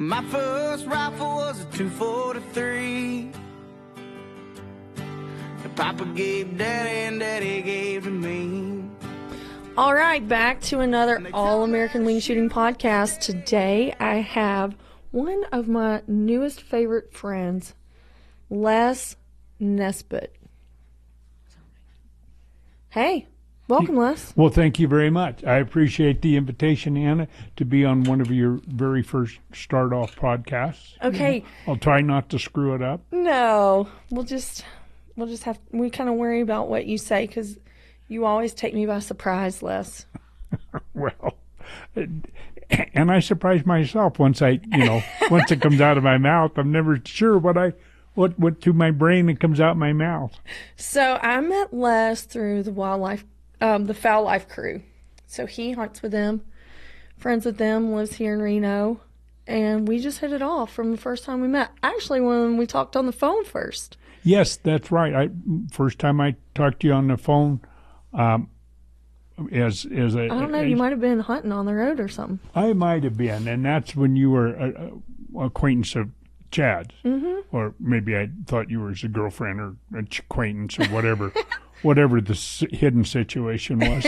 My first rifle was a 243. Papa gave Daddy and Daddy gave to me. All right, back to another All-American Wing Shooting podcast. Today I have one of my newest favorite friends, Les Nesbit. Hey, welcome, Les. Well, thank you very much. I appreciate the invitation, Anna, to be on one of your very first start-off podcasts. Okay. I'll try not to screw it up. No, we kind of worry about what you say because you always take me by surprise, Les. Well, and I surprise myself once once it comes out of my mouth. I'm never sure what to my brain that comes out my mouth. So I met Les through the the Foul Life crew. So he hunts with them, friends with them, lives here in Reno, and we just hit it off from the first time we met. Actually, when we talked on the phone first. Yes, that's right. First time I talked to you on the phone. I don't know, you might have been hunting on the road or something. I might have been, and that's when you were an acquaintance of Chad's, or maybe I thought you were his girlfriend or an acquaintance or whatever, whatever the hidden situation was.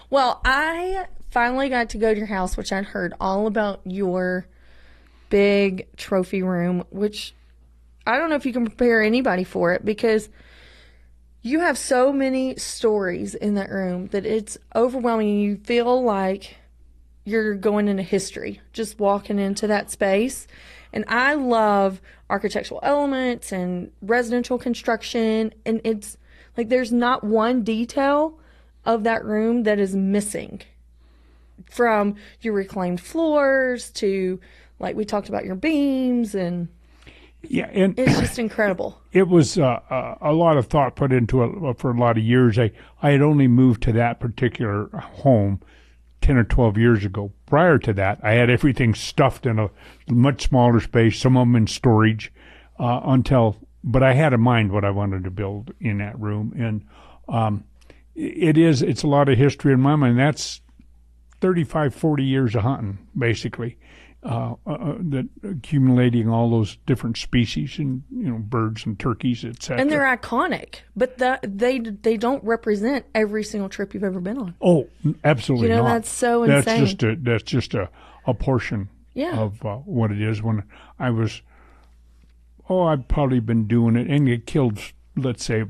Well, I finally got to go to your house, which I'd heard all about your big trophy room, which I don't know if you can prepare anybody for it because you have so many stories in that room that it's overwhelming. You feel like you're going into history, just walking into that space. And I love architectural elements and residential construction. And it's like there's not one detail of that room that is missing. From your reclaimed floors to, like we talked about, your beams and... Yeah, and it's just incredible. It was a lot of thought put into it for a lot of years. I had only moved to that particular home 10 or 12 years ago. Prior to that, I had everything stuffed in a much smaller space, some of them in storage, but I had in mind what I wanted to build in that room. And it's a lot of history in my mind. That's 35, 40 years of hunting, basically. That accumulating all those different species and birds and turkeys, etc. And they're iconic, but they don't represent every single trip you've ever been on. Oh, absolutely not. That's so insane. That's just a portion of what it is. When I've probably been doing it, and it killed, let's say,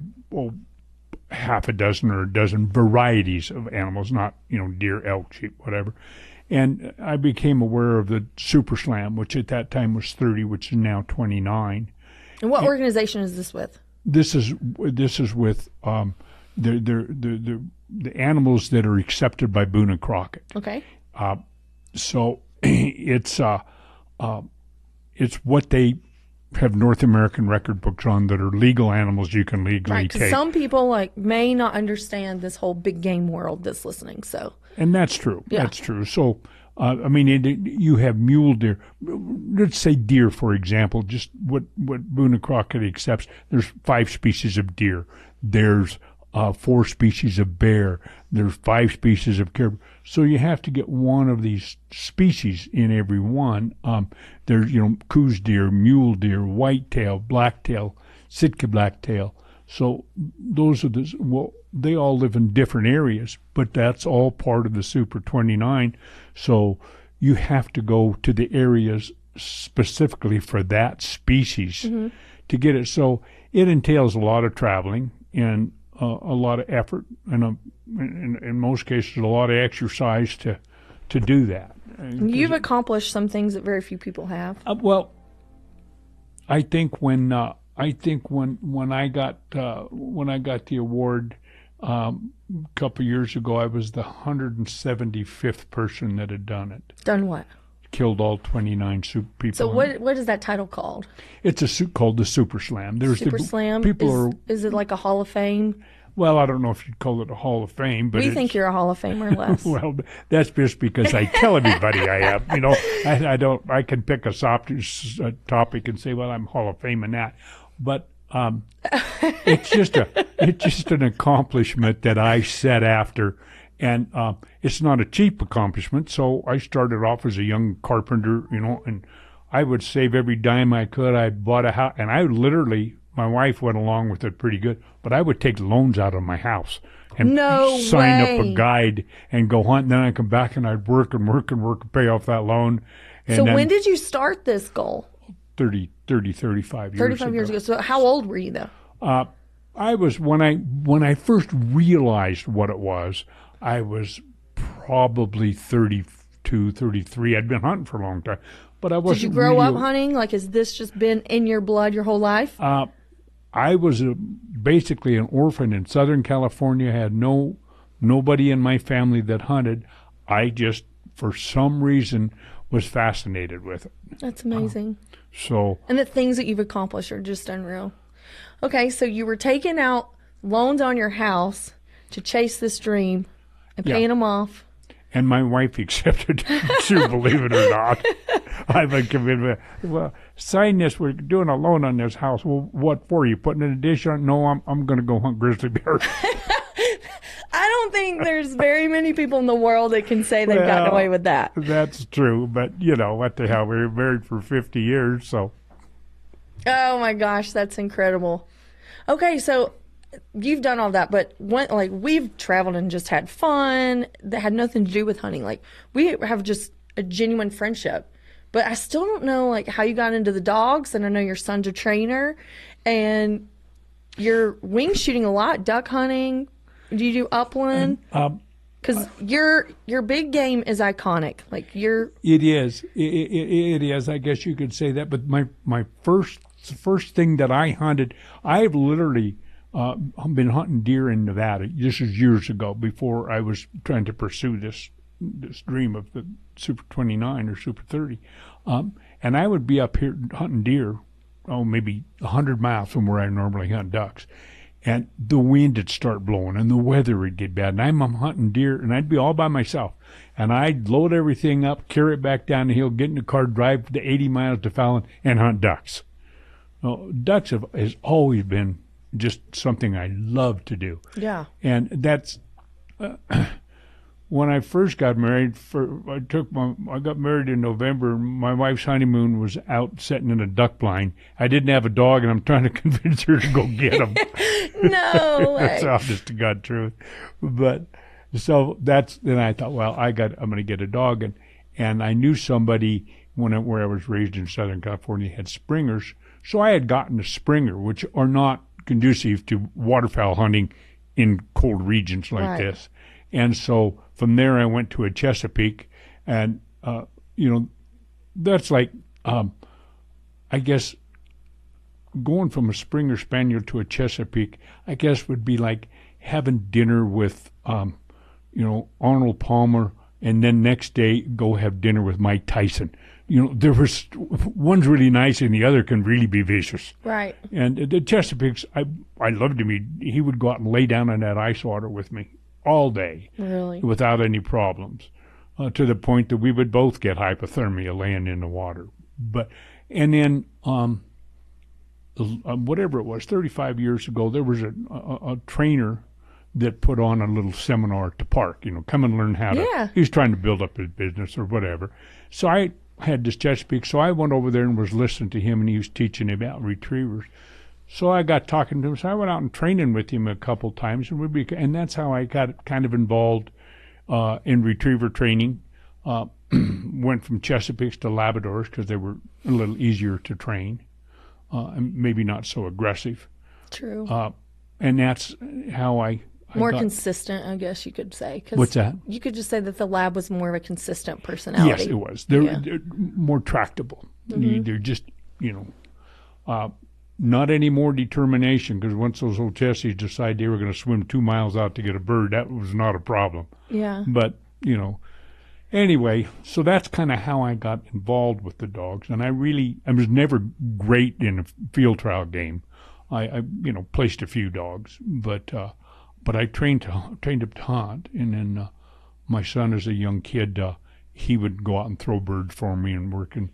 half a dozen or a dozen varieties of animals, not deer, elk, sheep, whatever. And I became aware of the Super Slam, which at that time was 30, which is now 29. And what organization is this with? This is with the animals that are accepted by Boone and Crockett. Okay. So it's what they have North American record books on that are legal animals you can legally take. Some people may not understand this whole big game world that's listening. So. And that's true. Yeah. That's true. So, you have mule deer. Let's say deer, for example, just what Boone and Crockett accepts. There's 5 species of deer. There's 4 species of bear. There's 5 species of caribou. So you have to get one of these species in every one. There's, Coues deer, mule deer, whitetail, blacktail, Sitka blacktail. So those are they all live in different areas, but that's all part of the Super 29. So you have to go to the areas specifically for that species to get it. So it entails a lot of traveling and a lot of effort, and in most cases, a lot of exercise to do that. You've accomplished some things that very few people have. Well, I think when I got the award a couple of years ago, I was the 175th person that had done it. Done what? Killed all 29 people. So what is that title called? It's called the Super Slam. Super Slam? Is it like a Hall of Fame? Well, I don't know if you'd call it a Hall of Fame, but we think you're a Hall of Famer, Les. Well, that's just because I tell everybody I am. I can pick a topic and say, well, I'm Hall of Fame in that. But it's just an accomplishment that I set after, And it's not a cheap accomplishment, so I started off as a young carpenter, and I would save every dime I could. I bought a house, and I literally, my wife went along with it pretty good, but I would take loans out of my house and sign up a guide and go hunt. And then I'd come back and I'd work and pay off that loan. And so when did you start this goal? 35 years ago. So how old were you though? I was, when I first realized what it was, I was probably 32, 33. I'd been hunting for a long time, but I wasn't. Did you grow up hunting? Like, has this just been in your blood your whole life? I was basically an orphan in Southern California. Had nobody in my family that hunted. I just, for some reason, was fascinated with it. That's amazing. And the things that you've accomplished are just unreal. Okay, so you were taking out loans on your house to chase this dream and paying them off. And my wife accepted it too, believe it or not. I've been convinced. Well, sign this. We're doing a loan on this house. Well, what for? You putting in a dish on? No, I'm going to go hunt grizzly bears. I don't think there's very many people in the world that can say they've gotten away with that. That's true, but what the hell? We were married for 50 years, so. Oh my gosh, that's incredible. Okay, so you've done all that, but we've traveled and just had fun that had nothing to do with hunting. Like, we have just a genuine friendship. But I still don't know how you got into the dogs, and I know your son's a trainer, and you're wing shooting a lot, duck hunting. Do you do upland? Because your big game is iconic. It is. It is. I guess you could say that. But my first thing that I hunted, I've literally been hunting deer in Nevada. This is years ago, before I was trying to pursue this dream of the Super 29 or Super 30. And I would be up here hunting deer, maybe 100 miles from where I normally hunt ducks. And the wind would start blowing and the weather would get bad. And I'm hunting deer, and I'd be all by myself. And I'd load everything up, carry it back down the hill, get in the car, drive the 80 miles to Fallon, and hunt ducks. Well, ducks has always been just something I love to do. Yeah. And that's when I first got married. I got married in November. My wife's honeymoon was out setting in a duck blind. I didn't have a dog, and I'm trying to convince her to go get them. No way. That's honest to God truth. But so then I thought, well, I'm going to get a dog, and I knew somebody where I was raised in Southern California had springers, so I had gotten a springer, which are not conducive to waterfowl hunting in cold regions like this. And so from there I went to a Chesapeake, and that's like I guess going from a Springer Spaniel to a Chesapeake, I guess would be like having dinner with Arnold Palmer, and then next day go have dinner with Mike Tyson. There was one's really nice and the other can really be vicious. Right. And the Chesapeakes, I loved him. He would go out and lay down on that ice water with me all day, really, without any problems, to the point that we would both get hypothermia laying in the water. And then whatever it was, 35 years ago, there was a trainer that put on a little seminar at the park. Come and learn how to. Yeah. He was trying to build up his business or whatever. So I had this Chesapeake, so I went over there and was listening to him, and he was teaching about retrievers. So I got talking to him. So I went out and training with him a couple times, and that's how I got kind of involved in retriever training. Went from Chesapeakes to Labradors because they were a little easier to train, and maybe not so aggressive. True. And that's how I more consistent, I guess you could say. What's that? You could just say that the lab was more of a consistent personality. Yes, it was. They're more tractable. Mm-hmm. They're just, not any more determination, because once those old Chessies decided they were going to swim 2 miles out to get a bird, that was not a problem. Yeah. But, anyway, so that's kind of how I got involved with the dogs. And I was never great in a field trial game. I placed a few dogs, but I trained up to hunt. And then my son, as a young kid, he would go out and throw birds for me and work. And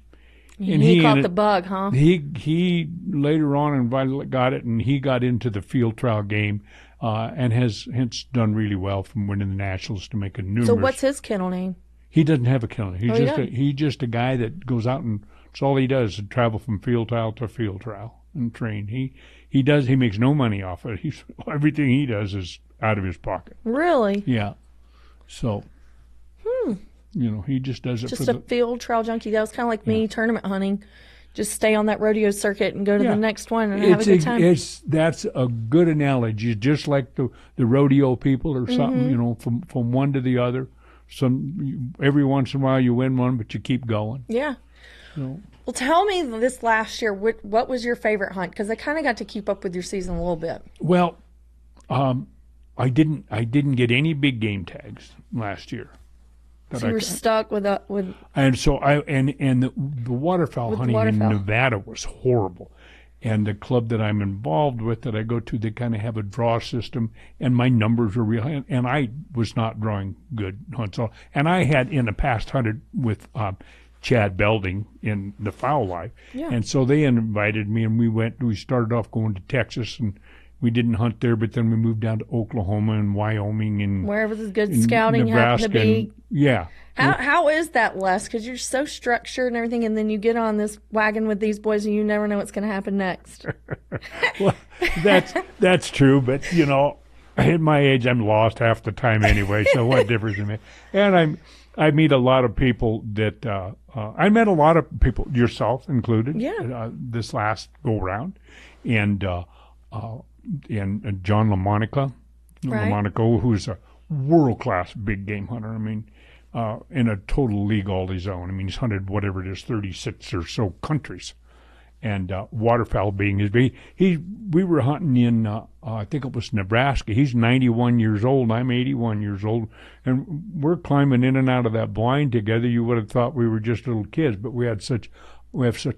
he caught the bug, huh? He later on got it, and he got into the field trial game. and has hence done really well from winning the nationals to making numerous. So what's his kennel name? He doesn't have a kennel. he He's just a guy that goes out and it's all he does is travel from field trial to field trial and train. He makes no money off it. Everything he does is out of his pocket. Really? Yeah. So, he just does it Just for a field trial junkie. That was kind of like me tournament hunting. Just stay on that rodeo circuit and go to the next one and have a good time. That's a good analogy. Just like the rodeo people or something, from one to the other. Every once in a while you win one, but you keep going. Yeah. So, well, tell me this last year, what was your favorite hunt? Because I kind of got to keep up with your season a little bit. Well, I didn't get any big game tags last year. So you were stuck with and so the waterfowl hunting in Nevada was horrible, and the club that I'm involved with that I go to, they kind of have a draw system, and my numbers were real high, and I was not drawing good hunts. And I had in the past hunted with Chad Belding in the fowl life, and so they invited me, and we started off going to Texas, and we didn't hunt there, but then we moved down to Oklahoma and Wyoming and wherever the good scouting happened to be. Yeah. How is that, Les? Because you're so structured and everything, and then you get on this wagon with these boys, and you never know what's going to happen next. Well, that's true, but at my age, I'm lost half the time anyway. So what difference it makes? And I meet a lot of people that I met a lot of people, yourself included. Yeah. This last go round, and John LaMonica, who's a world-class big game hunter. I mean, in a total league all his own. I mean, he's hunted whatever it is, 36 or so countries. And waterfowl being his big. We were hunting in, I think it was Nebraska. He's 91 years old, and I'm 81 years old. And we're climbing in and out of that blind together. You would have thought we were just little kids, but we have such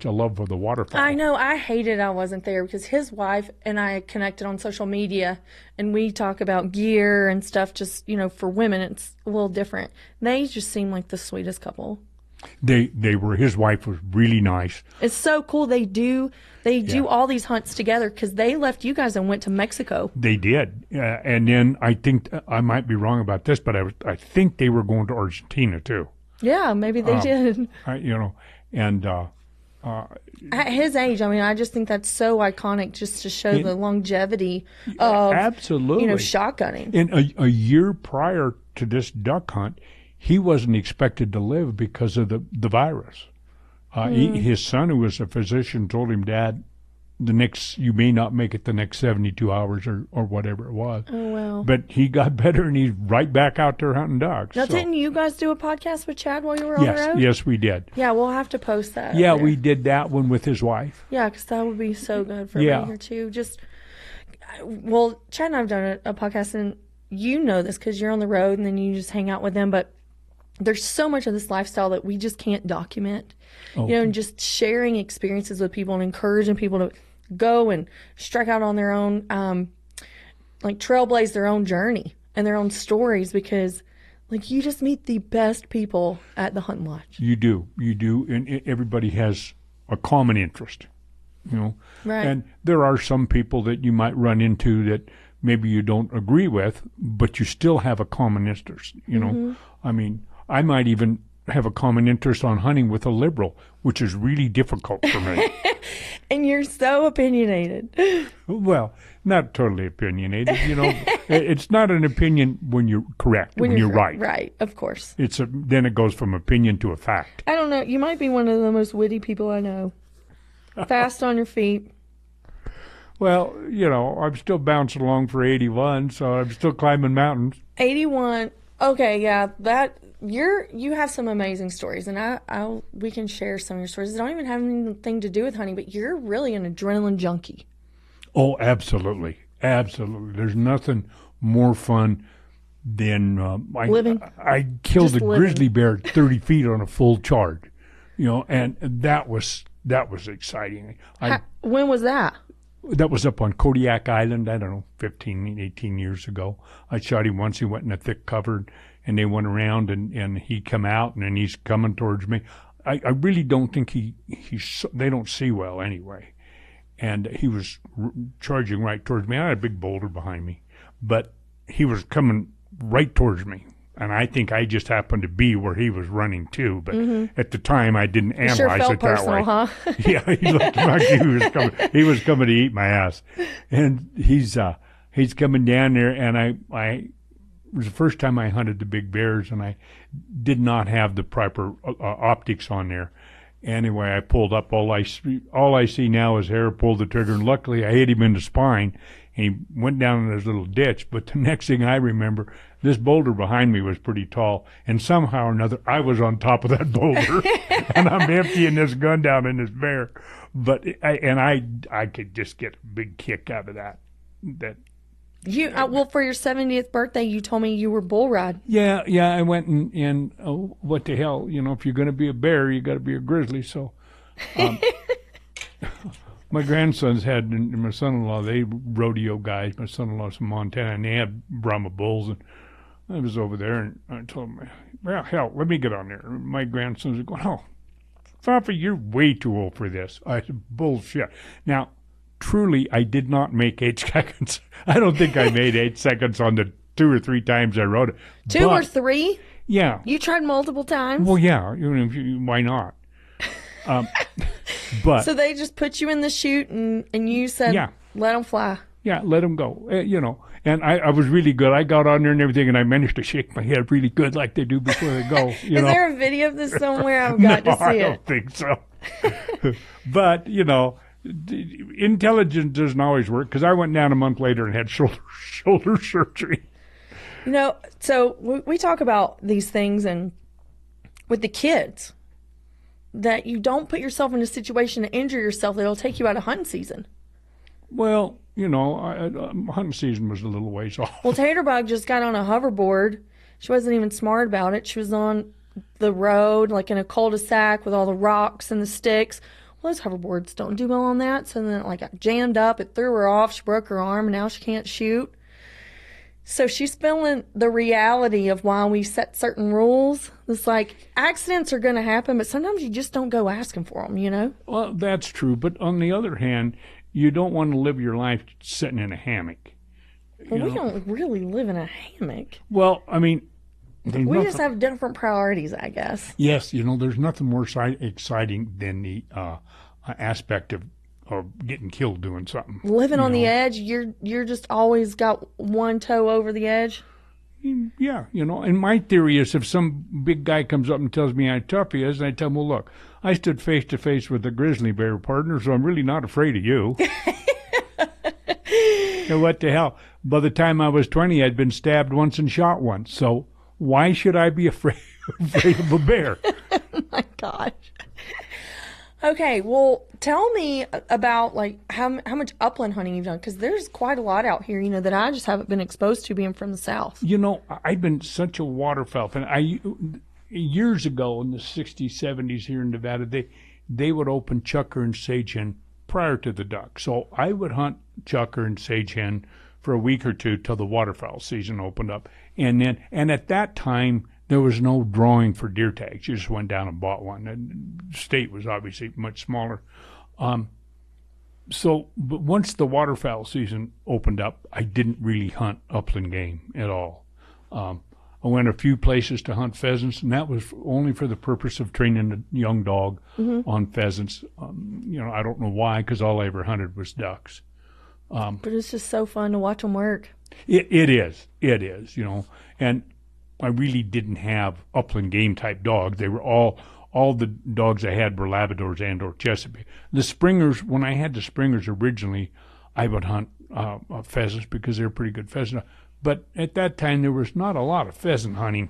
a love for the waterfowl. I know. I hated I wasn't there because his wife and I connected on social media, and we talk about gear and stuff. Just for women, it's a little different. They just seem like the sweetest couple. They were. His wife was really nice. It's so cool. They do all these hunts together because they left you guys and went to Mexico. They did, and then I think I might be wrong about this, but I think they were going to Argentina too. Yeah, maybe they did. And. At his age, I mean, I just think that's so iconic just to show the longevity of absolutely shotgunning. And a year prior to this duck hunt, he wasn't expected to live because of the virus. His son, who was a physician, told him, "Dad, you may not make it the next 72 hours or whatever it was." Oh, wow. But he got better, and he's right back out there hunting ducks. Now, didn't you guys do a podcast with Chad while you were on the road? Yes, we did. Yeah, we'll have to post that. Yeah, we did that one with his wife. Yeah, because that would be so good for everybody here, too. Chad and I have done a podcast, and you know this because you're on the road, and then you just hang out with them, but there's so much of this lifestyle that we just can't document. And just sharing experiences with people and encouraging people to go and strike out on their own, trailblaze their own journey and their own stories, because you just meet the best people at the hunting lodge. You do, and everybody has a common interest, Right. And there are some people that you might run into that maybe you don't agree with, but you still have a common interest. I mean, I might even have a common interest on hunting with a liberal, which is really difficult for me. And you're so opinionated. Well, not totally opinionated. It's not an opinion when you're correct, when you're right. Right, of course. Then it goes from opinion to a fact. I don't know. You might be one of the most witty people I know. Fast on your feet. Well, I'm still bouncing along for 81, so I'm still climbing mountains. 81. Okay, yeah, you have some amazing stories, and we can share some of your stories. They don't even have anything to do with hunting, but you're really an adrenaline junkie. Oh, absolutely. There's nothing more fun than I killed a grizzly bear at 30 feet on a full charge, and that was exciting. When was that? That was up on Kodiak Island, I don't know, 15, 18 years ago. I shot him once. He went in a thick cover, and they went around, and he come out, and then he's coming towards me. I really don't think they don't see well anyway. And he was charging right towards me. I had a big boulder behind me. but he was coming right towards me. And I think I just happened to be where he was running too. But at the time, I didn't analyze sure felt it that personal, way. huh? Yeah, he looked like he was coming. He was coming to eat my ass, and he's coming down there. And it was the first time I hunted the big bears, and I did not have the proper optics on there. Anyway, I pulled up. All I see now is hair. Pulled the trigger, and luckily I hit him in the spine. And he went down in this little ditch. But the next thing I remember, this boulder behind me was pretty tall, and somehow or another I was on top of that boulder, and I'm emptying this gun down in this bear. But I could just get a big kick out of that. You well, for your 70th birthday, you told me you were bull riding. Yeah, I went and what the hell, if you're going to be a bear, you got to be a grizzly. So, my grandsons and my son-in-law, they rodeo guys. My son-in-law's from Montana, and they had Brahma bulls, and I was over there, and I told them, well, hell, let me get on there. And my grandsons are going, oh, Papa, you're way too old for this. I said, bullshit. Now, truly, I did not make 8 seconds. I don't think I made 8 seconds on the 2 or 3 times I rode it. 2 or 3? Yeah. You tried multiple times? Well, yeah. Why not? But so they just put you in the chute, and you said, let them fly. Yeah, let them go. And I was really good. I got on there and everything, and I managed to shake my head really good like they do before they go. Is there a video of this somewhere? I've got to see I it. don't think so. But, intelligence doesn't always work, because I went down a month later and had shoulder surgery. So we talk about these things, and with the kids, that you don't put yourself in a situation to injure yourself that'll take you out of hunting season. Well, hunting season was a little ways off. Well, Taterbug just got on a hoverboard. She wasn't even smart about it. She was on the road, like in a cul-de-sac with all the rocks and the sticks. Well, those hoverboards don't do well on that. So then it got jammed up. It threw her off. She broke her arm, and now she can't shoot. So she's feeling the reality of why we set certain rules. It's like accidents are going to happen, but sometimes you just don't go asking for them, Well, that's true. But on the other hand, you don't want to live your life sitting in a hammock. Well, we don't really live in a hammock. Well, I mean, we just have different priorities, I guess. Yes, there's nothing more exciting than the aspect of getting killed doing something. Living on the edge, you're just always got one toe over the edge. Yeah, and my theory is if some big guy comes up and tells me how tough he is, and I tell him, well, look, I stood face to face with a grizzly bear partner, so I'm really not afraid of you. And what the hell? By the time I was 20, I'd been stabbed once and shot once, so why should I be afraid of a bear? Oh my gosh. Okay, well, tell me about how much upland hunting you've done, because there's quite a lot out here, that I just haven't been exposed to being from the South. I've been such a waterfowl fan. Years ago in the 60s, 70s here in Nevada, they would open chukar and sage hen prior to the duck. So I would hunt chukar and sage hen for a week or two till the waterfowl season opened up. And at that time, there was no drawing for deer tags. You just went down and bought one. And the state was obviously much smaller. But once the waterfowl season opened up, I didn't really hunt upland game at all. I went a few places to hunt pheasants, and that was only for the purpose of training a young dog on pheasants. I don't know why, because all I ever hunted was ducks. But it's just so fun to watch them work. It is, and I really didn't have upland game type dogs. They were all the dogs I had were Labradors and or Chesapeake. The Springers, when I had the Springers originally, I would hunt pheasants because they were pretty good pheasants. But at that time, there was not a lot of pheasant hunting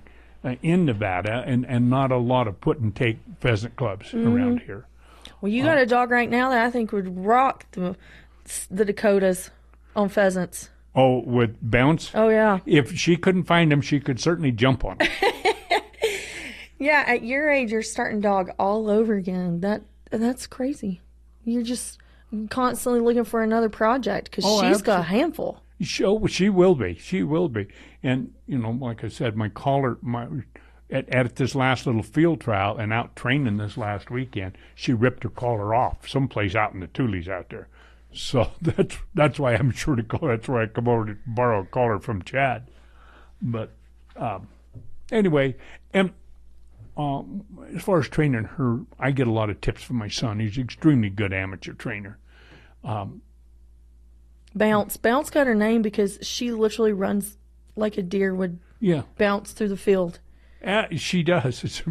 in Nevada, and not a lot of put and take pheasant clubs around here. Well, you got a dog right now that I think would rock the Dakotas on pheasants. Oh, with Bounce? Oh, yeah. If she couldn't find them, she could certainly jump on them. Yeah, at your age, you're starting dog all over again. That's crazy. You're just constantly looking for another project because she's got a handful. She will be. She will be. And, like I said, my collar, at this last little field trial and out training this last weekend, she ripped her collar off someplace out in the Tules out there. So that's why I'm sure to call. That's why I come over to borrow a collar from Chad. But anyway, and as far as training her, I get a lot of tips from my son. He's an extremely good amateur trainer. Bounce got her name because she literally runs like a deer would bounce through the field. She does.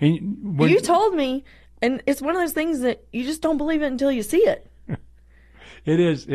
You told me, and it's one of those things that you just don't believe it until you see it. It is.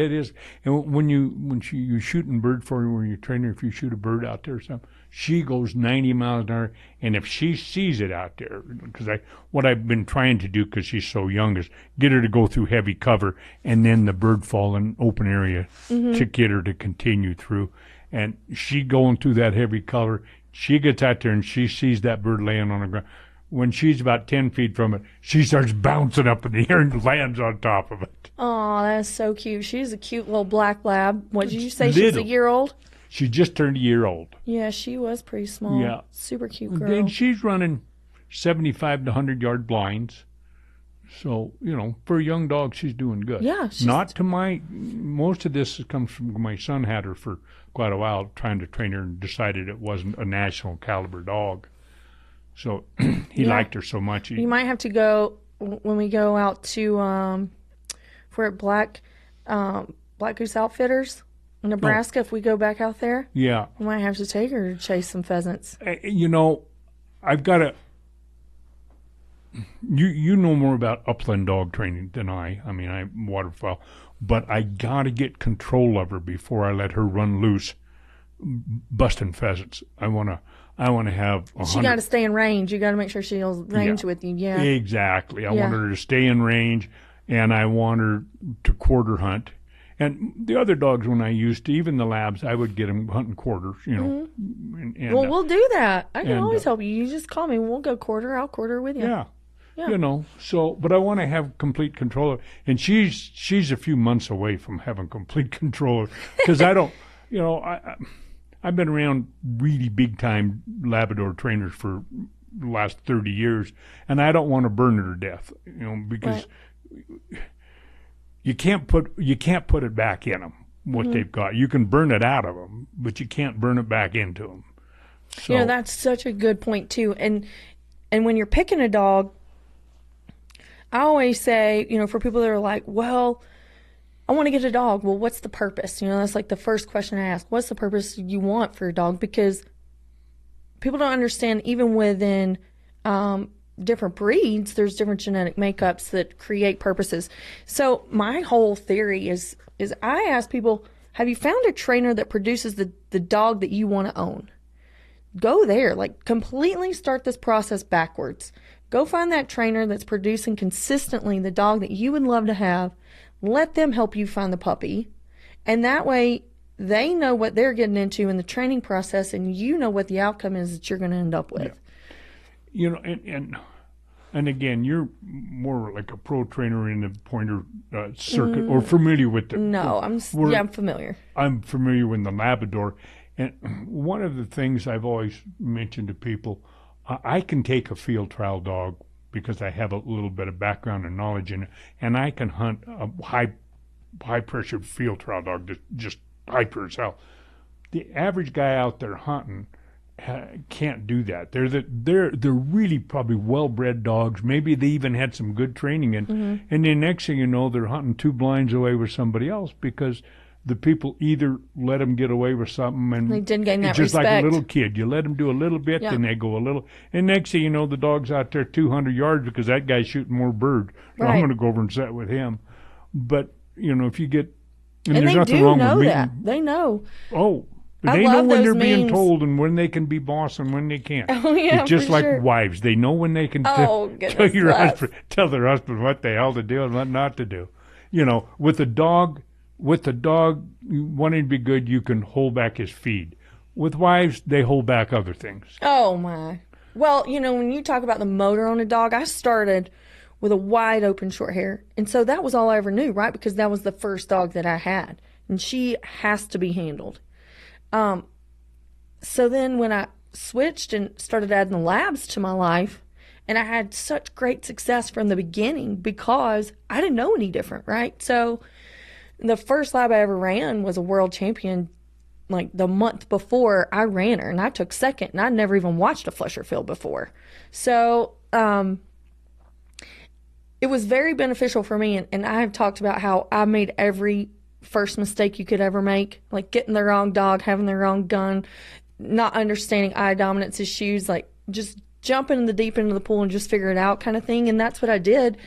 And when you're shooting bird for her, when you're training her, if you shoot a bird out there or something, she goes 90 miles an hour. And if she sees it out there, because what I've been trying to do, because she's so young, is get her to go through heavy cover and then the bird fall in open area to get her to continue through. And she going through that heavy cover, she gets out there and she sees that bird laying on the ground. When she's about 10 feet from it, she starts bouncing up in the air and lands on top of it. Oh, that's so cute. She's a cute little black lab. What did you say? Little. She's a year old? She just turned a year old. Yeah, she was pretty small. Yeah. Super cute girl. And she's running 75 to 100-yard blinds. So, for a young dog, she's doing good. Yeah. Most of this comes from my son had her for quite a while trying to train her and decided it wasn't a national caliber dog. So he liked her so much. You might have to go when we go out to for Black Goose Outfitters in Nebraska. If we go back out there, we might have to take her to chase some pheasants. I've got to. You know more about upland dog training than I. I mean, I'm waterfowl, but I got to get control of her before I let her run loose, busting pheasants. I want to have 100. She got to stay in range. You got to make sure she'll range with you. Yeah, exactly. I want her to stay in range, and I want her to quarter hunt. And the other dogs, when I used to, even the labs, I would get them hunting quarters. And, well, we'll do that. I can always help you. You just call me. We'll go quarter. I'll quarter with you. Yeah. So, but I want to have complete control of it. And she's a few months away from having complete control of it. Because I don't, I've been around really big-time Labrador trainers for the last 30 years, and I don't want to burn her to death, because you can't put it back in them, what they've got. You can burn it out of them, but you can't burn it back into them. So, that's such a good point, too. And when you're picking a dog, I always say, for people that are like, well, I want to get a dog. Well, what's the purpose? That's like the first question I ask. What's the purpose you want for a dog? Because people don't understand, even within different breeds, there's different genetic makeups that create purposes. So my whole theory is I ask people, have you found a trainer that produces the dog that you want to own? Go there, like completely start this process backwards. Go find that trainer that's producing consistently the dog that you would love to have. Let them help you find the puppy. And that way they know what they're getting into in the training process, and you know what the outcome is that you're going to end up with. Yeah. And again, you're more like a pro trainer in the pointer circuit, or familiar with the... No, I'm familiar. I'm familiar with the Labrador. And one of the things I've always mentioned to people, I can take a field trial dog because I have a little bit of background and knowledge in it, and I can hunt a high pressure field trial dog that's just hyper as hell. The average guy out there hunting can't do that. They're really probably well bred dogs. Maybe they even had some good training in, and the next thing you know, they're hunting 2 blinds away with somebody else because the people either let them get away with something, and they didn't gain that just respect. Like a little kid. You let them do a little bit, then they go a little. And next thing you know, the dog's out there 200 yards because that guy's shooting more birds. So I'm going to go over and sit with him. But, if you get... And there's they nothing do wrong know with that. They know. Oh, I they know love when those they're being memes. told and when they can be boss and when they can't. Oh, yeah, it's just for like sure. wives. They know when they can tell their husband what the hell to do and what not to do. With the dog wanting to be good, you can hold back his feed. With wives, they hold back other things. Oh, my. Well, when you talk about the motor on a dog, I started with a wide open short hair. And so that was all I ever knew, right? Because that was the first dog that I had. And she has to be handled. So then when I switched and started adding the labs to my life, and I had such great success from the beginning because I didn't know any different, right? So The first lab I ever ran was a world champion. Like the month before, I ran her, and I took second, and I'd never even watched a flusher field before. So it was very beneficial for me, and I have talked about how I made every first mistake you could ever make, like getting the wrong dog, having the wrong gun, not understanding eye dominance issues, like just jumping in the deep end of the pool and just figure it out kind of thing. And that's what I did.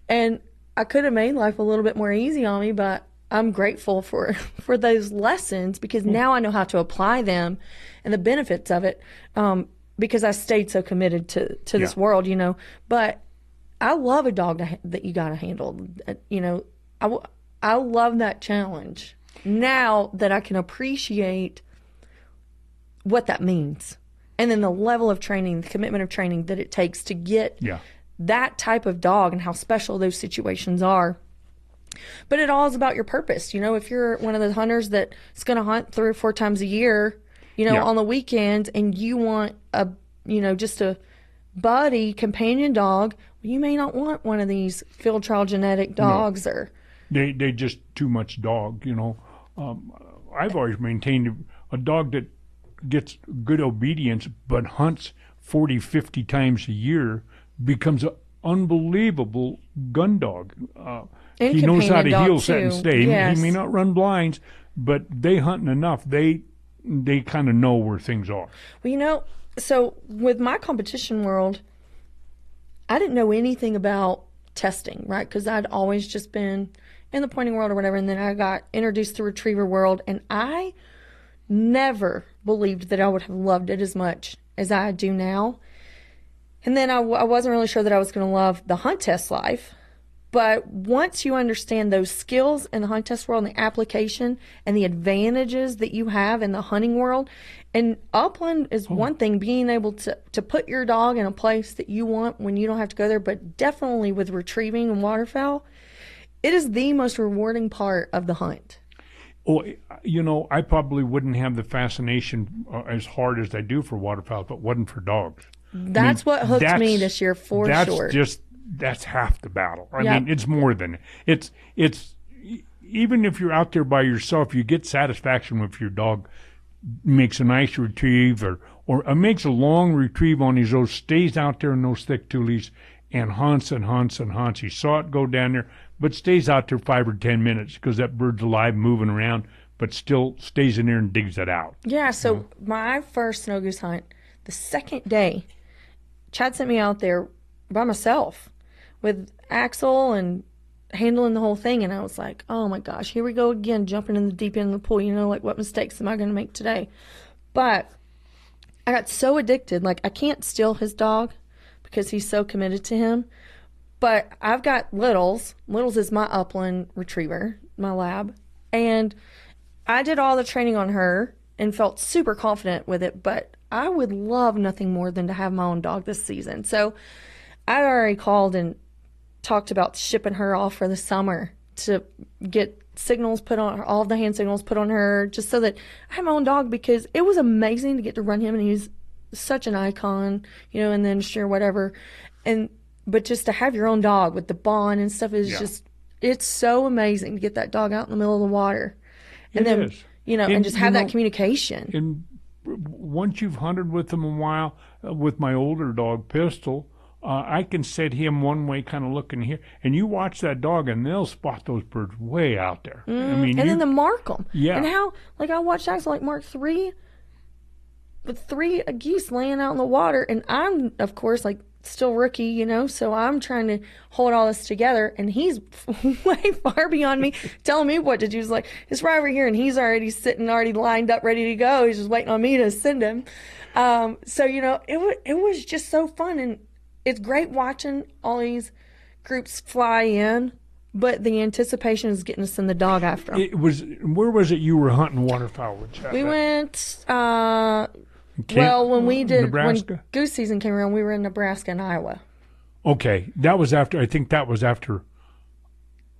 And I could have made life a little bit more easy on me, but I'm grateful for those lessons, because now I know how to apply them and the benefits of it, because I stayed so committed to this world, you know. But I love a dog that you got to handle. You know, I love that challenge now that I can appreciate what that means. And then the level of training, the commitment of training that it takes to get that type of dog, and how special those situations are. But it all is about your purpose. You know, if you're one of the hunters that's going to hunt 3 or 4 times a year, you know, on the weekends, and you want just a buddy companion dog, you may not want one of these field trial genetic dogs. Or they just too much dog, you know. I've always maintained a dog that gets good obedience but hunts 40, 50 times a year becomes an unbelievable gun dog. He knows how to heel, set, and stay. Yes. He may not run blinds, but they hunting enough. They kind of know where things are. Well, you know, so with my competition world, I didn't know anything about testing, right? Because I'd always just been in the pointing world or whatever, and then I got introduced to retriever world, and I never believed that I would have loved it as much as I do now. And then I wasn't really sure that I was going to love the hunt test life. But once you understand those skills in the hunt test world and the application and the advantages that you have in the hunting world, and upland is one thing, being able to put your dog in a place that you want when you don't have to go there, but definitely with retrieving and waterfowl, it is the most rewarding part of the hunt. Oh, you know, I probably wouldn't have the fascination as hard as I do for waterfowl if it wasn't for dogs. That's what hooked me this year, for sure. That's half the battle. I mean, it's more than it's even if you're out there by yourself, you get satisfaction if your dog makes a nice retrieve or makes a long retrieve on his own, stays out there in those thick tulies and hunts and hunts and hunts. He saw it go down there, but stays out there 5 or 10 minutes because that bird's alive, moving around, but still stays in there and digs it out. Yeah, so my first snow goose hunt, the second day, Chad sent me out there by myself with Axel and handling the whole thing, and I was like, oh my gosh, here we go again, jumping in the deep end of the pool, you know, like what mistakes am I going to make today? But I got so addicted, like I can't steal his dog because he's so committed to him, but I've got Littles is my upland retriever, my lab, and I did all the training on her and felt super confident with it, but I would love nothing more than to have my own dog this season. So I already called and talked about shipping her off for the summer to get signals put on her, all the hand signals put on her, just so that I have my own dog, because it was amazing to get to run him, and he's such an icon, you know, in the industry or whatever. But just to have your own dog with the bond and stuff is just, it's so amazing to get that dog out in the middle of the water. And it then, is. You know, and just have that communication. And once you've hunted with them a while, with my older dog, Pistol, I can set him one way, kind of looking here, and you watch that dog, and they'll spot those birds way out there. I mean, and then to mark them. Yeah. And how, like, I watched Axel, like, mark 3 with 3 geese laying out in the water, and I'm, of course, like, still rookie, you know, so I'm trying to hold all this together, and he's way far beyond me, telling me what to do. He's like, it's right over here, and he's already sitting, already lined up, ready to go. He's just waiting on me to send him. So, you know, it was just so fun, and it's great watching all these groups fly in, but the anticipation is getting to send the dog after them. Where was it you were hunting waterfowl with Chad? We went, when we did, Nebraska? when goose season came around, we were in Nebraska and Iowa. Okay, that was after, I think that was after,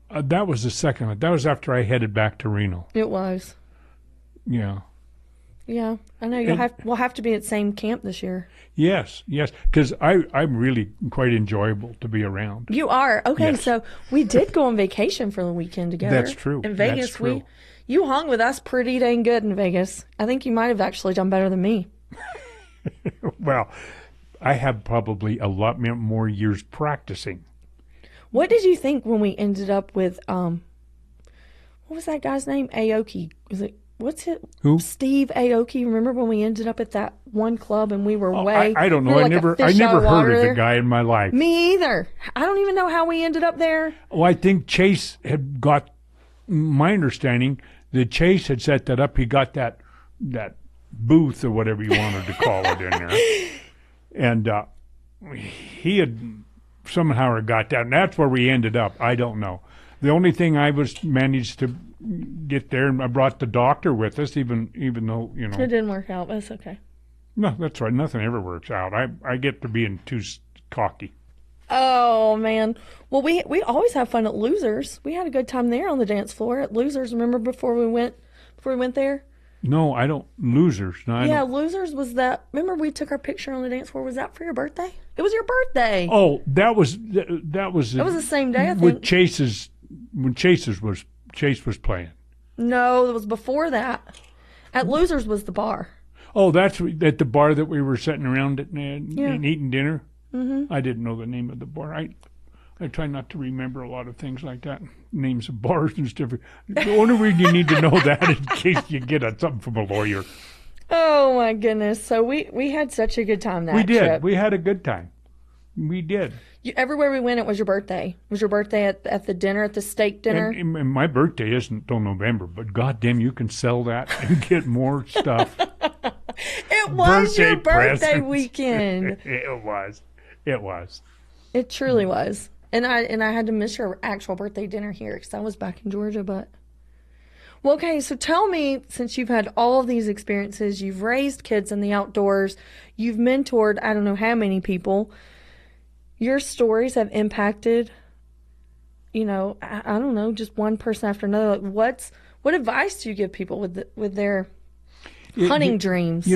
that was the second one. That was after I headed back to Reno. It was. Yeah. Yeah, I know we'll have to be at the same camp this year. Yes, because I'm really quite enjoyable to be around. You are okay. Yes. So we did go on vacation for the weekend together. That's true. In Vegas, That's true. you hung with us pretty dang good in Vegas. I think you might have actually done better than me. Well, I have probably a lot more years practicing. What did you think when we ended up with what was that guy's name? Aoki. Was it what's it? Who? Steve Aoki. Remember when we ended up at that one club and we were I don't know. we were I like a fish out never of heard water of there? the guy in my life. Me either. I don't even know how we ended up there. Well, I think Chase had got. My understanding that Chase had set that up. He got that booth or whatever you wanted to call it in there, and he had somehow got that, and that's where we ended up. I don't know. The only thing I managed to get there, and I brought the doctor with us, even though It didn't work out. That's okay. No, that's right. Nothing ever works out. I get to being too cocky. Oh man. Well, we always have fun at Losers. We had a good time there on the dance floor at Losers. Remember before we went there? No, I don't. Losers. No, I Yeah, don't. Losers was that. Remember we took our picture on the dance floor? Was that for your birthday? It was your birthday. Oh, that was the same day, I with think. when Chase was playing. No, it was before that. At Losers was the bar. Oh, that's at the bar that we were sitting around at and eating dinner. Mm-hmm. I didn't know the name of the bar. I try not to remember a lot of things like that, names of bars and stuff. The only reason you need to know that is in case you get something from a lawyer. Oh my goodness! So we had such a good time that We did. trip. We had a good time. We did. Everywhere we went, it was your birthday. It was your birthday at the dinner, at the steak dinner. And my birthday isn't till November, but goddamn, you can sell that and get more stuff. It was your birthday presents. weekend. It was. It was. It truly was. And I had to miss your actual birthday dinner here because I was back in Georgia. But well, okay. So tell me, since you've had all of these experiences, you've raised kids in the outdoors, you've mentored I don't know how many people. Your stories have impacted, I don't know, just one person after another. Like what advice do you give people with their hunting dreams?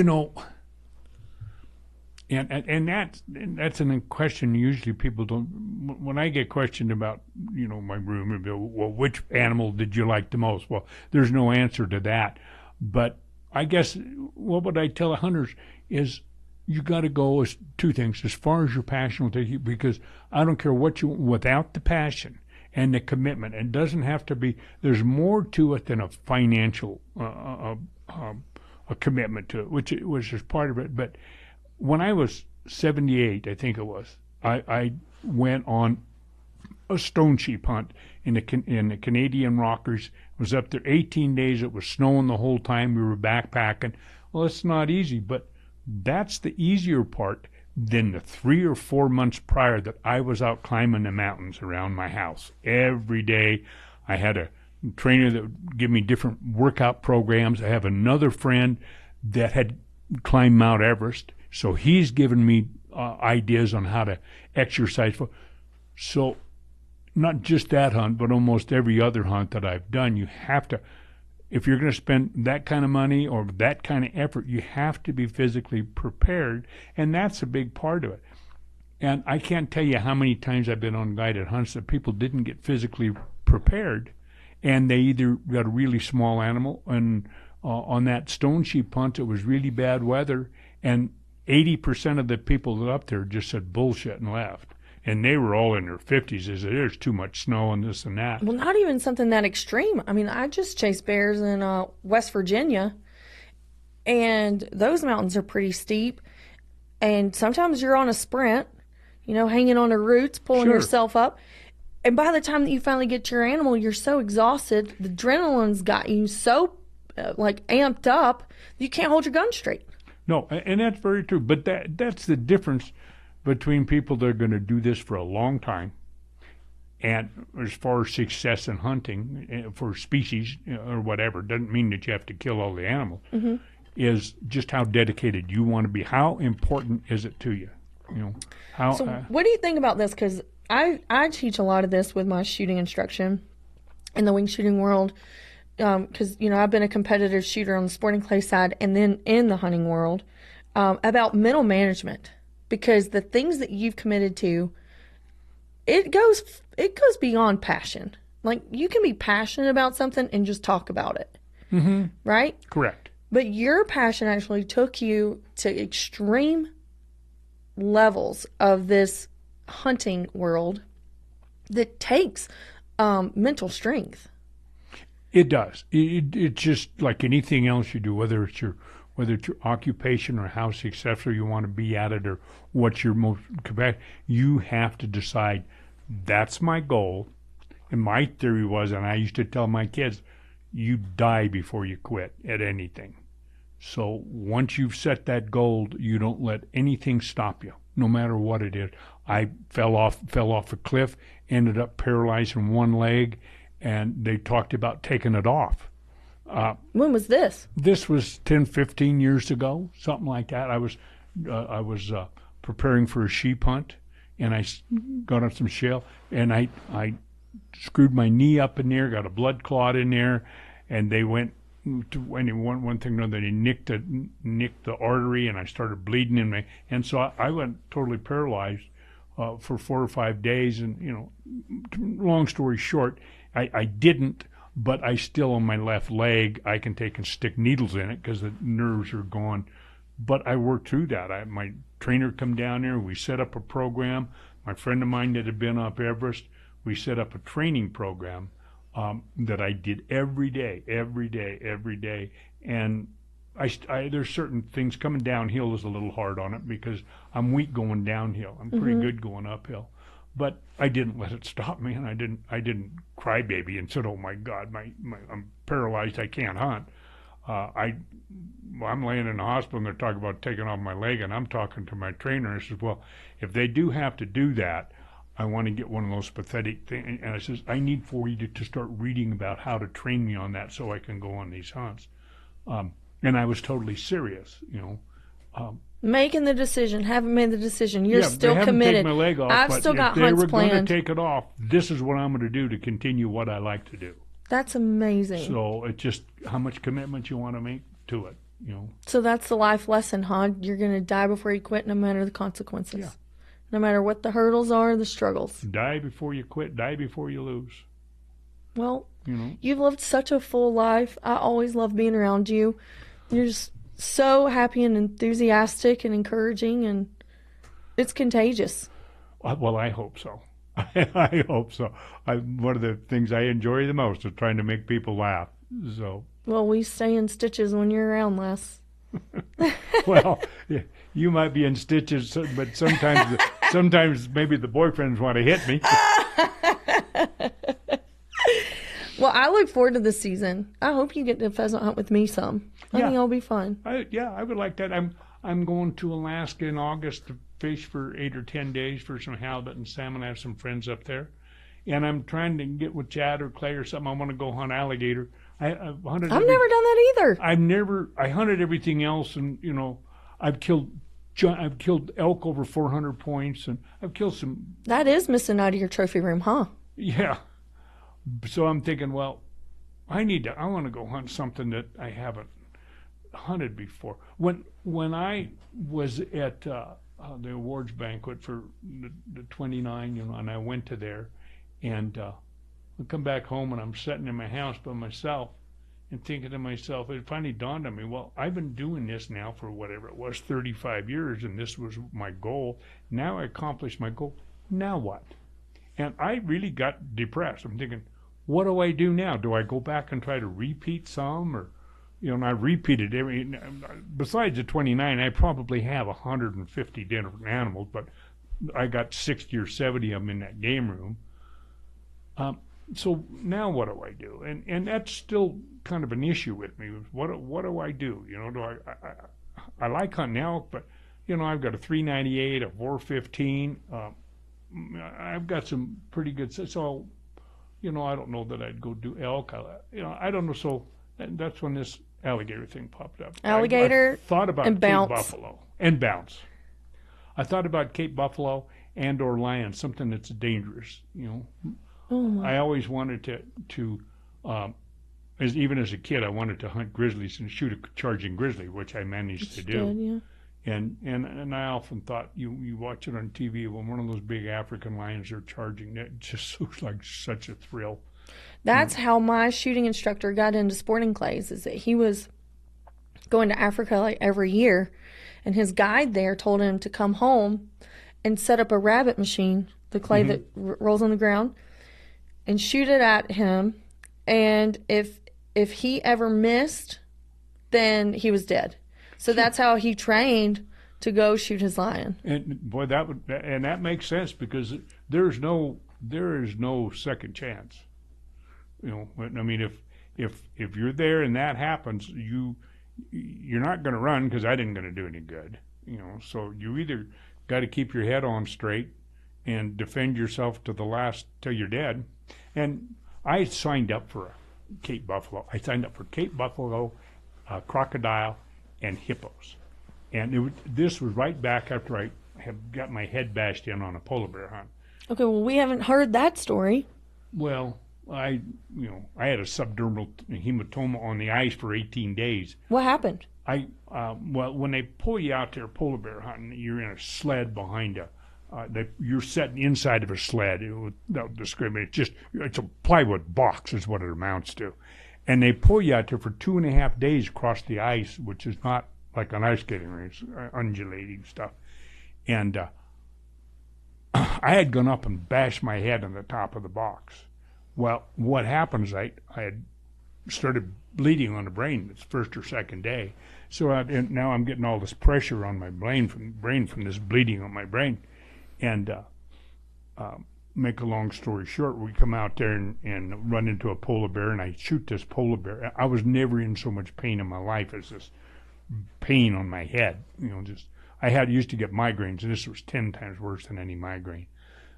And that's a question usually people don't. When I get questioned about, my room, well, which animal did you like the most? Well, there's no answer to that. But I guess what would I tell hunters is you got to go as two things as far as your passion will take you, because I don't care what without the passion and the commitment, it doesn't have to be. There's more to it than a financial a commitment to it, which is part of it, but. When I was 78, I think it was, I went on a stone sheep hunt in the Canadian Rockers. I was up there 18 days. It was snowing the whole time. We were backpacking. Well, it's not easy, but that's the easier part than the 3 or 4 months prior that I was out climbing the mountains around my house. Every day I had a trainer that would give me different workout programs. I have another friend that had climbed Mount Everest. So he's given me ideas on how to exercise. So not just that hunt, but almost every other hunt that I've done, you have to, if you're going to spend that kind of money or that kind of effort, you have to be physically prepared, and that's a big part of it. And I can't tell you how many times I've been on guided hunts that people didn't get physically prepared, and they either got a really small animal, and on that stone sheep hunt, it was really bad weather, and 80% of the people that up there just said bullshit and left. And they were all in their 50s. They said, there's too much snow and this and that. Well, not even something that extreme. I mean, I just chased bears in West Virginia, and those mountains are pretty steep. And sometimes you're on a sprint, hanging on the roots, pulling yourself up. And by the time that you finally get to your animal, you're so exhausted. The adrenaline's got you so, amped up, you can't hold your gun straight. No, and that's very true. But that's the difference between people that are going to do this for a long time, and as far as success in hunting for species or whatever, doesn't mean that you have to kill all the animals, is just how dedicated you want to be. How important is it to you? So what do you think about this? Because I teach a lot of this with my shooting instruction in the wing shooting world. because, I've been a competitive shooter on the sporting clay side and then in the hunting world, about mental management. Because the things that you've committed to, it goes beyond passion. Like, you can be passionate about something and just talk about it. Mm-hmm. Right? Correct. But your passion actually took you to extreme levels of this hunting world that takes mental strength. It does. It's just like anything else you do, whether it's your occupation or how successful you want to be at it or what's your most capacity. You have to decide, that's my goal. And my theory was, and I used to tell my kids, you die before you quit at anything. So once you've set that goal, you don't let anything stop you, no matter what it is. I fell off a cliff, ended up paralyzed in one leg, and they talked about taking it off. When was this? This was 10, 15 years ago, something like that. I was preparing for a sheep hunt, and I got on some shell, and I screwed my knee up in there, got a blood clot in there, and they went to one thing or another. They nicked the artery, and I started bleeding in my. And so I went totally paralyzed for 4 or 5 days. And long story short, I didn't. But I still, on my left leg, I can take and stick needles in it because the nerves are gone. But I worked through that. My trainer come down there. We set up a program. My friend of mine that had been up Everest, we set up a training program that I did every day. And there's certain things. Coming downhill is a little hard on it because I'm weak going downhill. I'm pretty good going uphill. But I didn't let it stop me, and I didn't cry baby and said, "Oh my God, I'm paralyzed. I can't hunt." I'm laying in the hospital, and they're talking about taking off my leg, and I'm talking to my trainer. And I says, "Well, if they do have to do that, I want to get one of those pathetic things." And I says, "I need for you to start reading about how to train me on that so I can go on these hunts." And I was totally serious, Making the decision, haven't made the decision. You're Yeah, still they haven't committed. taken my leg off, I've but still if got they hunts were going to planned. take it off, this is what I'm going to do to continue what I like to do. That's amazing. So it's just how much commitment you want to make to it, So that's the life lesson, huh? You're going to die before you quit, no matter the consequences. Yeah. No matter what the hurdles are, the struggles. Die before you quit. Die before you lose. Well, you've lived such a full life. I always love being around you. You're just so happy and enthusiastic and encouraging, and it's contagious. Well, I hope so. I hope so. One of the things I enjoy the most is trying to make people laugh. So. Well, we stay in stitches when you're around, Les. Well, you might be in stitches, but sometimes maybe the boyfriends want to hit me. Well, I look forward to this season. I hope you get to pheasant hunt with me some. I think it'll be fun. I would like that. I'm going to Alaska in August to fish for 8 or 10 days for some halibut and salmon. I have some friends up there, and I'm trying to get with Chad or Clay or something. I want to go hunt alligator. I've never done that either. I hunted everything else, and I've killed elk over 400 points, and I've killed some. That is missing out of your trophy room, huh? Yeah. So I'm thinking, well, I want to go hunt something that I haven't hunted before. When I was at the awards banquet for the 29, and I went to there, and I come back home and I'm sitting in my house by myself and thinking to myself, it finally dawned on me, well, I've been doing this now for whatever it was, 35 years, and this was my goal. Now I accomplished my goal. Now what? And I really got depressed. I'm thinking, what do I do now? Do I go back and try to repeat some? Or, and I repeated besides the 29, I probably have 150 different animals, but I got 60 or 70 of them in that game room. So now what do I do? And that's still kind of an issue with me. What do I do? I like hunting elk, but, I've got a 398, a 415, I've got some pretty good, so, I don't know that I'd go do elk. I don't know. So that's when this alligator thing popped up. Alligator I thought about and Cape bounce. Buffalo and bounce. I thought about Cape Buffalo and or lion, something that's dangerous. I always wanted to even as a kid, I wanted to hunt grizzlies and shoot a charging grizzly, which I managed to do. Good, yeah. And I often thought you watch it on TV when one of those big African lions are charging. It just looks like such a thrill. That's how my shooting instructor got into sporting clays, is that he was going to Africa like every year, and his guide there told him to come home and set up a rabbit machine, the clay that rolls on the ground, and shoot it at him. And if he ever missed, then he was dead. So that's how he trained to go shoot his lion. And boy, that makes sense, because there is no second chance. You know, I mean, if you're there and that happens, you're not going to run, because I didn't going to do any good. You know, so you either got to keep your head on straight and defend yourself to the last till you're dead. And I signed up for a Cape buffalo. I signed up for Cape buffalo, crocodile, and hippos. And this was right back after I had got my head bashed in on a polar bear hunt. Okay, well, we haven't heard that story. Well, I had a subdermal hematoma on the ice for 18 days. What happened? Well, when they pull you out there polar bear hunting, you're in a sled behind you're sitting inside of a sled. Without discriminate, it's a plywood box is what it amounts to. And they pull you out there for 2.5 days across the ice, which is not like an ice skating rink, undulating stuff. And I had gone up and bashed my head on the top of the box. Well, what happens, I had started bleeding on the brain the first or second day. So now I'm getting all this pressure on my brain from this bleeding on my brain. And make a long story short, we come out there and run into a polar bear, and I shoot this polar bear. I was never in so much pain in my life as this pain on my head. I used to get migraines, and this was 10 times worse than any migraine.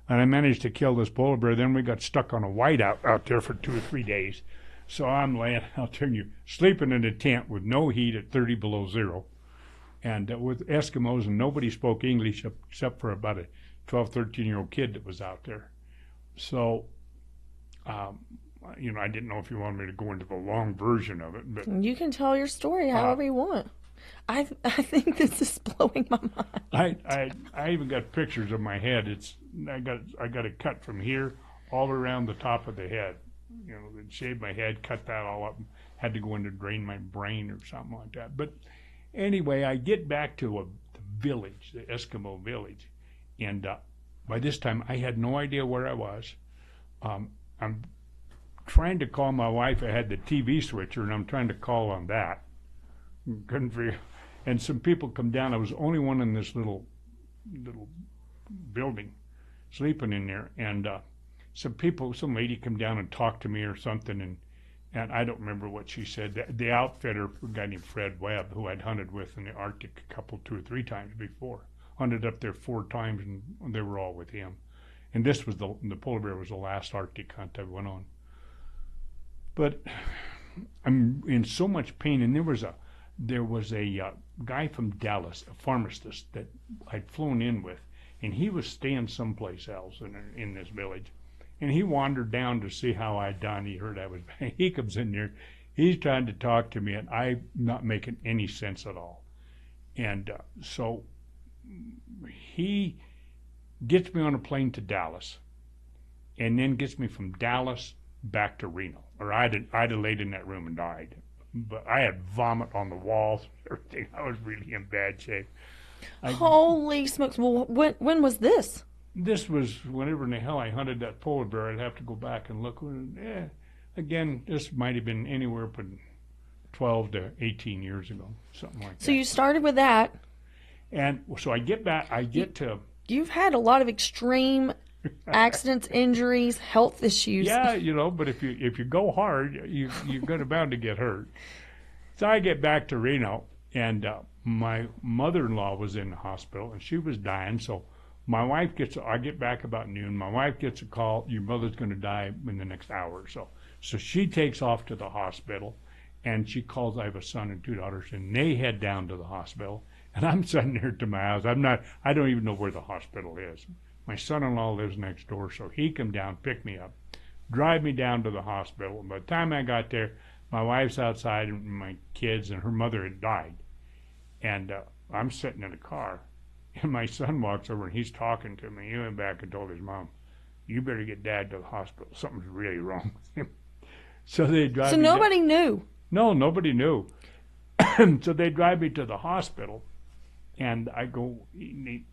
And I managed to kill this polar bear. Then we got stuck on a whiteout out there for 2 or 3 days. So I'm laying out there, and you're sleeping in a tent with no heat at 30 below zero, and with Eskimos, and nobody spoke English except for about a 12, 13-year-old kid that was out there. So, I didn't know if you wanted me to go into the long version of it, but you can tell your story however you want. I think this is blowing my mind. I even got pictures of my head. I got a cut from here all around the top of the head. They shaved my head, cut that all up, and had to go in to drain my brain or something like that. But anyway, I get back to the village, the Eskimo village, and by this time I had no idea where I was. I'm trying to call my wife. I had the TV switcher, and I'm trying to call on that. Couldn't figure. And some people come down. I was the only one in this little building, sleeping in there, and some lady come down and talked to me or something, and I don't remember what she said. The outfitter, a guy named Fred Webb, who I'd hunted with in the Arctic 2 or 3 times before, hunted up there 4 times, and they were all with him. And this was the polar bear was the last Arctic hunt I went on. But I'm in so much pain, and there was a guy from Dallas, a pharmacist that I'd flown in with, and he was staying someplace else in this village. And he wandered down to see how I'd done. He heard I was bad. He comes in there. He's trying to talk to me, and I'm not making any sense at all. And so he gets me on a plane to Dallas, and then gets me from Dallas back to Reno. Or I'd have laid in that room and died. But I had vomit on the walls, everything. I was really in bad shape. Holy smokes. Well, when was this? This was whenever in the hell I hunted that polar bear. I'd have to go back and look. Again, this might have been anywhere from 12 to 18 years ago, something like that. So you started with that. And so I get back, You've had a lot of extreme accidents, injuries, health issues. Yeah, but if you go hard, you're bound to get hurt. So I get back to Reno, and my mother-in-law was in the hospital, and she was dying. So I get back about noon. My wife gets a call, your mother's going to die in the next hour or so. So she takes off to the hospital, and she calls, I have a son and 2 daughters, and they head down to the hospital. And I'm sitting there to my house. I don't even know where the hospital is. My son-in-law lives next door, so he come down, pick me up, drive me down to the hospital. And by the time I got there, my wife's outside and my kids, and her mother had died. And I'm sitting in the car, and my son walks over and he's talking to me. He went back and told his mom, "You better get Dad to the hospital. Something's really wrong with him." So they drive. So nobody knew. No, nobody knew. So they drive me to the hospital, and I go, they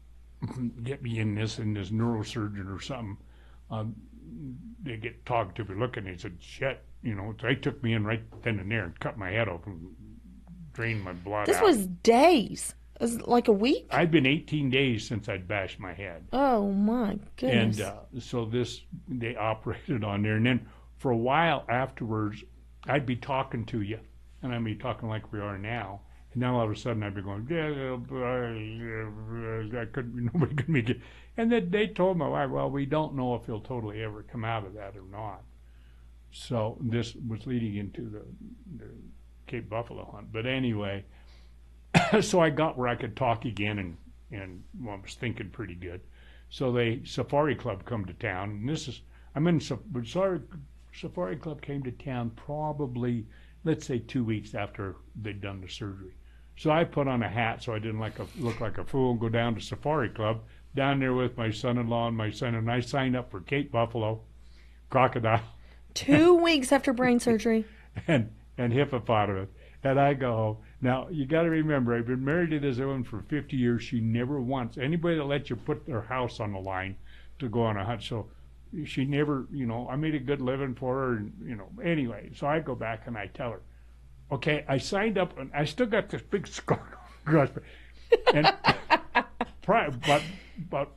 get me in this neurosurgeon or something. They get talking to me, looking, and he said, "Shit," So they took me in right then and there and cut my head open, drained my blood out. This was days. It was like a week? I'd been 18 days since I'd bashed my head. Oh, my goodness. And so they operated on there. And then for a while afterwards, I'd be talking to you, and I'd be talking like we are now. And then all of a sudden I'd be going, nobody could make it. And then they told my wife, "Well, we don't know if he'll totally ever come out of that or not." So this was leading into the Cape Buffalo hunt. But anyway, so I got where I could talk again, and well, I was thinking pretty good. So the Safari Club come to town, and Safari Club came to town probably, let's say, 2 weeks after they'd done the surgery. So I put on a hat so I didn't look like a fool, and go down to Safari Club, down there with my son-in-law and my son, and I signed up for Cape Buffalo, crocodile. 2 weeks after brain surgery. and hippopotamus. And I go home. Now, you got to remember, I've been married to this woman for 50 years. She never once, anybody that lets you put their house on the line to go on a hunt. So she never, I made a good living for her. And, anyway, so I go back and I tell her, okay, I signed up and I still got this big scar. And about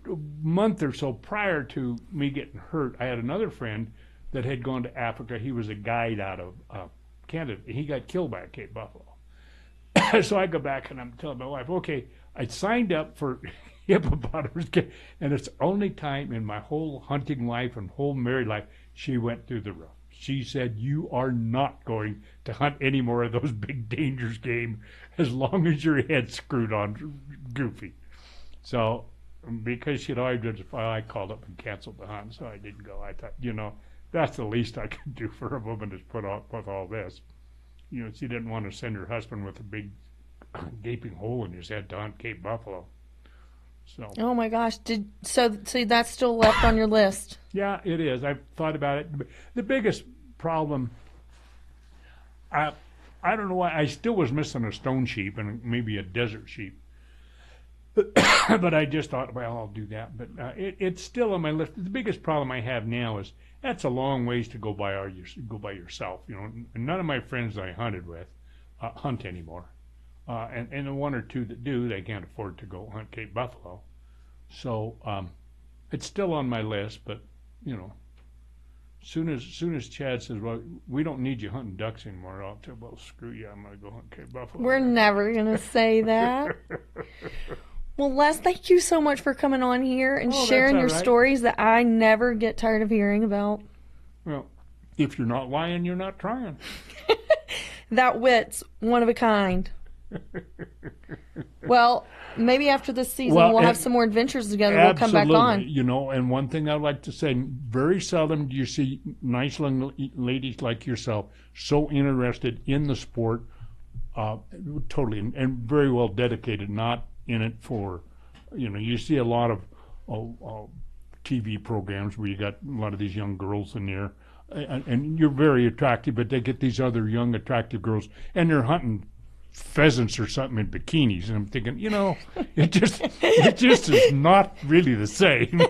a month or so prior to me getting hurt, I had another friend that had gone to Africa. He was a guide out of Canada. He got killed by a Cape Buffalo. So I go back and I'm telling my wife, okay, I signed up for hippopotamus, and it's the only time in my whole hunting life and whole married life she went through the roof. She said, "You are not going to hunt any more of those big dangerous game as long as your head's screwed on goofy." So because I called up and canceled the hunt, so I didn't go. I thought, that's the least I could do for a woman is put up with all this. She didn't want to send her husband with a big gaping hole in his head to hunt Cape Buffalo. So. Oh my gosh! So that's still left on your list? Yeah, it is. I've thought about it. The biggest problem, I don't know why I still was missing a stone sheep and maybe a desert sheep. But I just thought, well, I'll do that. But it's still on my list. The biggest problem I have now is that's a long ways to go by yourself. None of my friends I hunted with hunt anymore, and the one or two that do, they can't afford to go hunt Cape Buffalo. So it's still on my list. But soon as Chad says, "Well, we don't need you hunting ducks anymore," I'll tell, "Well, screw you. I'm going to go hunt Cape Buffalo." We're never going to say that. Well, Les, thank you so much for coming on here and sharing your stories that I never get tired of hearing about. Well, if you're not lying, you're not trying. That wit's one of a kind. Well, maybe after this season we'll have some more adventures together. We'll come back on. And one thing I'd like to say, very seldom do you see nice young ladies like yourself so interested in the sport, totally, and very well dedicated, not in it for, you see a lot of TV programs where you got a lot of these young girls in there, and you're very attractive, but they get these other young attractive girls, and they're hunting pheasants or something in bikinis, and I'm thinking, it just is not really the same.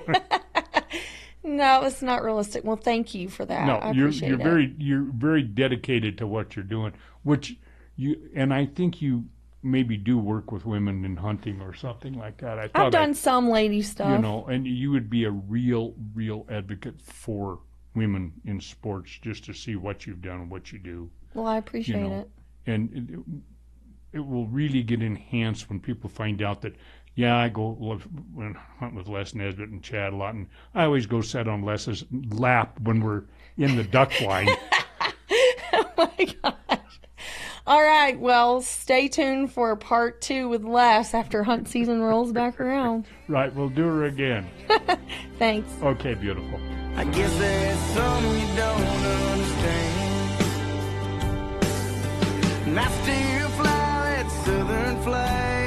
No, it's not realistic. Well, thank you for that. No, I appreciate it. You're very dedicated to what you're doing, and I think you maybe do work with women in hunting or something like that. I've done some lady stuff. And you would be a real advocate for women in sports, just to see what you've done and what you do. Well, I appreciate it. And it will really get enhanced when people find out that, I go hunt with Les Nesbit and Chad a lot, and I always go sit on Les's lap when we're in the duck line. Oh my gosh. All right, well, stay tuned for part 2 with Les after hunt season rolls back around. Right, we'll do her again. Thanks. Okay, beautiful. I guess there's some you don't understand. And after you fly that southern flag,